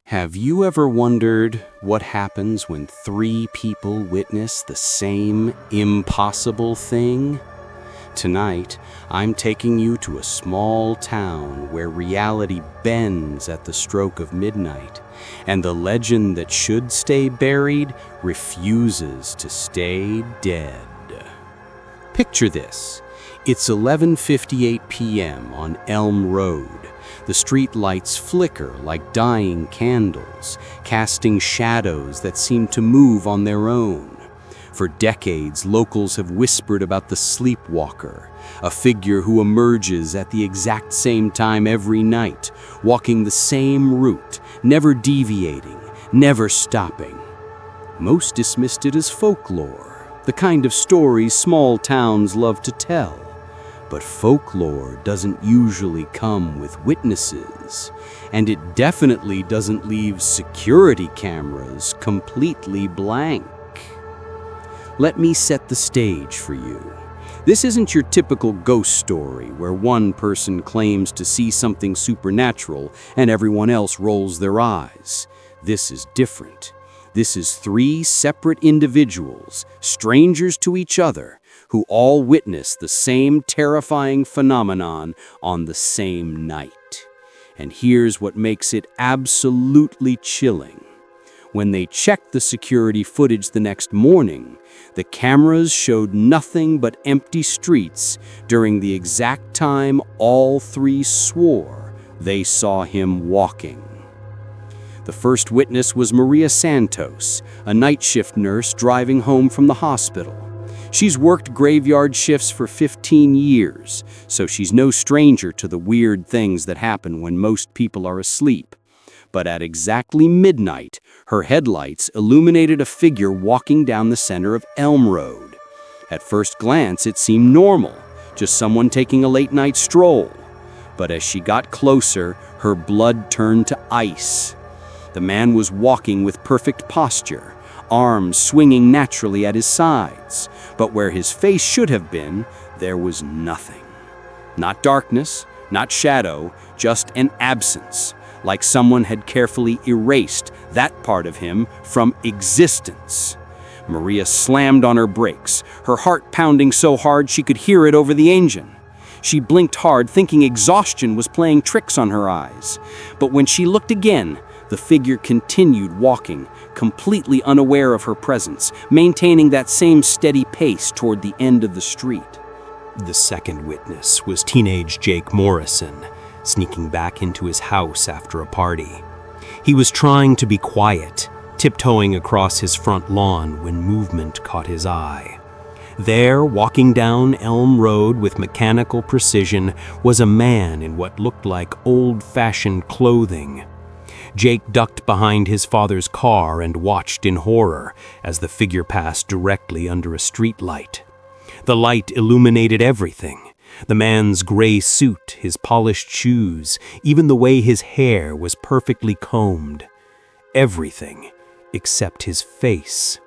Have you ever wondered what happens when three people witness the same impossible thing? Tonight, I'm taking you to a small town where reality bends at the stroke of midnight, and the legend that should stay buried refuses to stay dead. Picture this. It's 11:58 p.m. on Elm Road. The street lights flicker like dying candles, casting shadows that seem to move on their own. For decades, locals have whispered about the sleepwalker, a figure who emerges at the exact same time every night, walking the same route, never deviating, never stopping. Most dismissed it as folklore, the kind of stories small towns love to tell. But folklore doesn't usually come with witnesses, and it definitely doesn't leave security cameras completely blank. Let me set the stage for you. This isn't your typical ghost story where one person claims to see something supernatural and everyone else rolls their eyes. This is different. This is three separate individuals, strangers to each other, who all witness the same terrifying phenomenon on the same night. And here's what makes it absolutely chilling. When they checked the security footage the next morning, the cameras showed nothing but empty streets during the exact time all three swore they saw him walking. The first witness was Maria Santos, a night shift nurse driving home from the hospital. She's worked graveyard shifts for 15 years, so she's no stranger to the weird things that happen when most people are asleep. But at exactly midnight, her headlights illuminated a figure walking down the center of Elm Road. At first glance, it seemed normal, just someone taking a late-night stroll. But as she got closer, her blood turned to ice. The man was walking with perfect posture, arms swinging naturally at his sides. But where his face should have been, there was nothing. Not darkness, not shadow, just an absence, like someone had carefully erased that part of him from existence. Maria slammed on her brakes, her heart pounding so hard she could hear it over the engine. She blinked hard, thinking exhaustion was playing tricks on her eyes. But when she looked again, the figure continued walking, completely unaware of her presence, maintaining that same steady pace toward the end of the street. The second witness was teenage Jake Morrison, sneaking back into his house after a party. He was trying to be quiet, tiptoeing across his front lawn when movement caught his eye. There, walking down Elm Road with mechanical precision, was a man in what looked like old-fashioned clothing. Jake ducked behind his father's car and watched in horror as the figure passed directly under a streetlight. The light illuminated everything. The man's gray suit, his polished shoes, even the way his hair was perfectly combed. Everything except his face.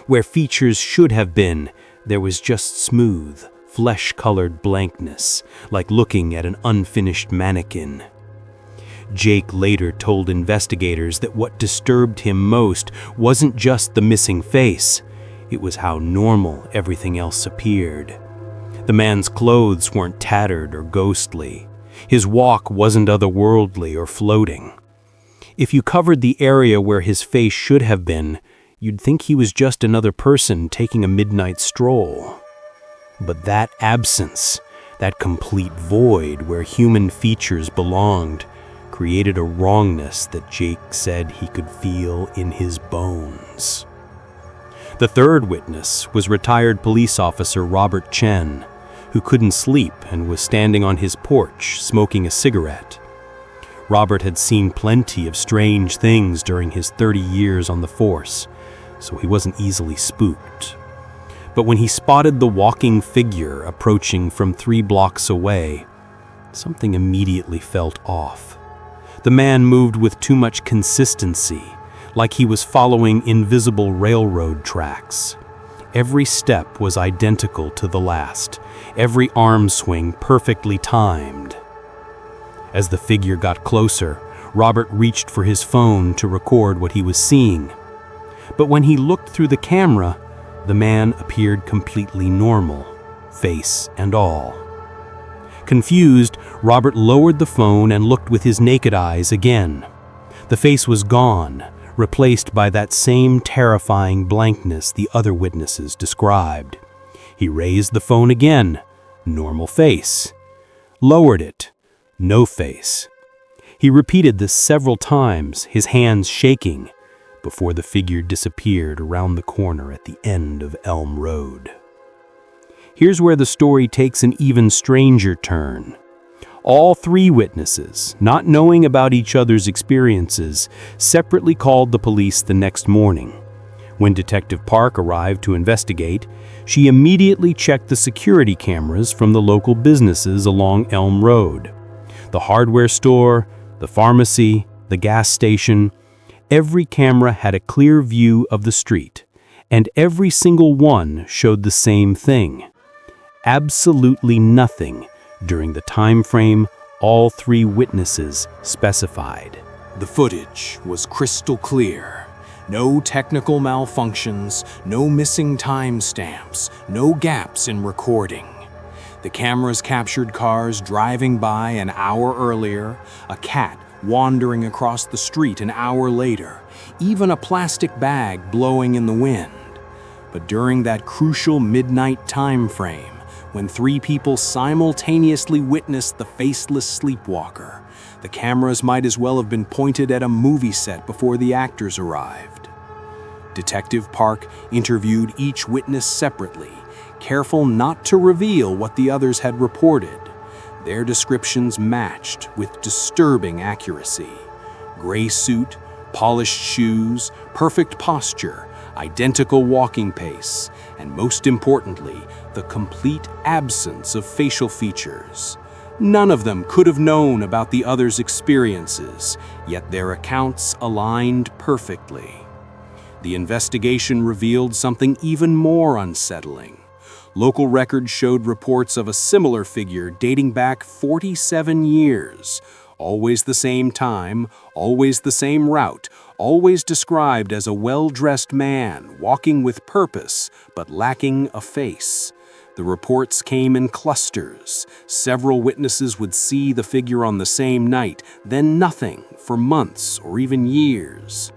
Where features should have been, there was just smooth, flesh-colored blankness, like looking at an unfinished mannequin. Jake later told investigators that what disturbed him most wasn't just the missing face, it was how normal everything else appeared. The man's clothes weren't tattered or ghostly. His walk wasn't otherworldly or floating. If you covered the area where his face should have been, you'd think he was just another person taking a midnight stroll. But that absence, that complete void where human features belonged, created a wrongness that Jake said he could feel in his bones. The third witness was retired police officer Robert Chen, who couldn't sleep and was standing on his porch smoking a cigarette. Robert had seen plenty of strange things during his 30 years on the force, so he wasn't easily spooked. But when he spotted the walking figure approaching from 3 blocks away, something immediately felt off. The man moved with too much consistency, like he was following invisible railroad tracks. Every step was identical to the last, every arm swing perfectly timed. As the figure got closer, Robert reached for his phone to record what he was seeing. But when he looked through the camera, the man appeared completely normal, face and all. Confused, Robert lowered the phone and looked with his naked eyes again. The face was gone, replaced by that same terrifying blankness the other witnesses described. He raised the phone again, normal face. Lowered it, no face. He repeated this several times, his hands shaking, before the figure disappeared around the corner at the end of Elm Road. Here's where the story takes an even stranger turn. All three witnesses, not knowing about each other's experiences, separately called the police the next morning. When Detective Park arrived to investigate, she immediately checked the security cameras from the local businesses along Elm Road. The hardware store, the pharmacy, the gas station, every camera had a clear view of the street, and every single one showed the same thing. Absolutely nothing during the time frame all three witnesses specified. The footage was crystal clear. No technical malfunctions, no missing timestamps, no gaps in recording. The cameras captured cars driving by an hour earlier, a cat wandering across the street an hour later, even a plastic bag blowing in the wind. But during that crucial midnight time frame, when three people simultaneously witnessed the Faceless Sleepwalker, the cameras might as well have been pointed at a movie set before the actors arrived. Detective Park interviewed each witness separately, careful not to reveal what the others had reported. Their descriptions matched with disturbing accuracy. Gray suit, polished shoes, perfect posture, identical walking pace, and most importantly, the complete absence of facial features. None of them could have known about the others' experiences, yet their accounts aligned perfectly. The investigation revealed something even more unsettling. Local records showed reports of a similar figure dating back 47 years. Always the same time, always the same route, always described as a well-dressed man walking with purpose but lacking a face. The reports came in clusters. Several witnesses would see the figure on the same night, then nothing for months or even years.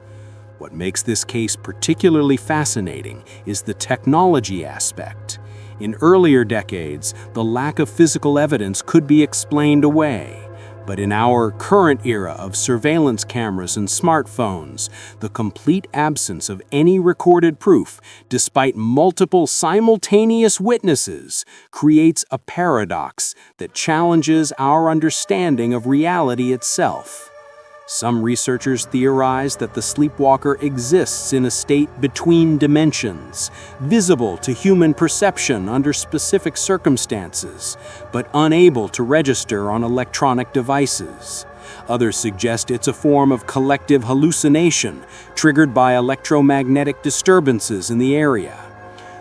What makes this case particularly fascinating is the technology aspect. In earlier decades, the lack of physical evidence could be explained away. But in our current era of surveillance cameras and smartphones, the complete absence of any recorded proof, despite multiple simultaneous witnesses, creates a paradox that challenges our understanding of reality itself. Some researchers theorize that the sleepwalker exists in a state between dimensions, visible to human perception under specific circumstances, but unable to register on electronic devices. Others suggest it's a form of collective hallucination triggered by electromagnetic disturbances in the area.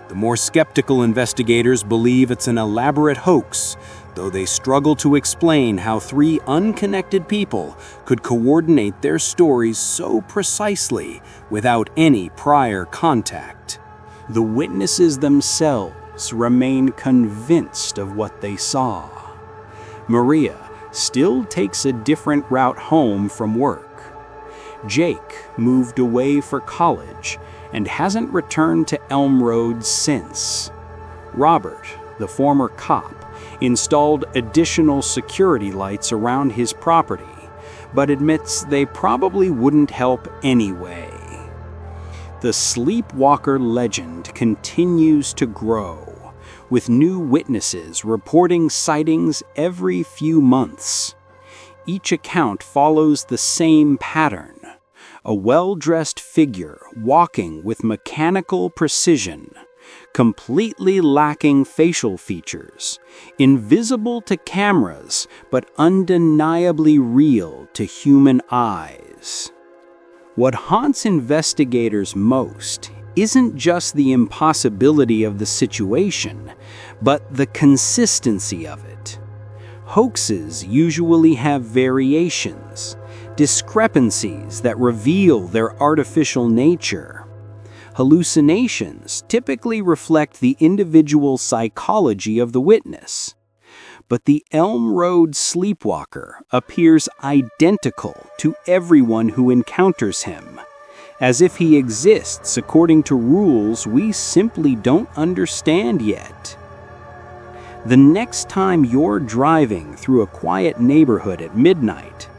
The more skeptical investigators believe it's an elaborate hoax, though they struggle to explain how three unconnected people could coordinate their stories so precisely without any prior contact. The witnesses themselves remain convinced of what they saw. Maria still takes a different route home from work. Jake moved away for college and hasn't returned to Elm Road since. Robert, the former cop, installed additional security lights around his property, but admits they probably wouldn't help anyway. The Sleepwalker legend continues to grow, with new witnesses reporting sightings every few months. Each account follows the same pattern: a well-dressed figure walking with mechanical precision, completely lacking facial features, invisible to cameras but undeniably real to human eyes. What haunts investigators most isn't just the impossibility of the situation, but the consistency of it. Hoaxes usually have variations, discrepancies that reveal their artificial nature. Hallucinations typically reflect the individual psychology of the witness. But the Elm Road sleepwalker appears identical to everyone who encounters him, as if he exists according to rules we simply don't understand yet. The next time you're driving through a quiet neighborhood at midnight,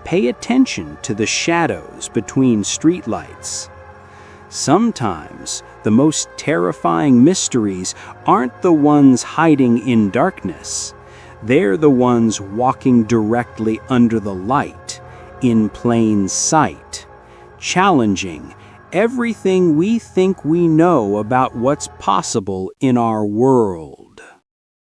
pay attention to the shadows between streetlights. Sometimes the most terrifying mysteries aren't the ones hiding in darkness. They're the ones walking directly under the light, in plain sight, challenging everything we think we know about what's possible in our world.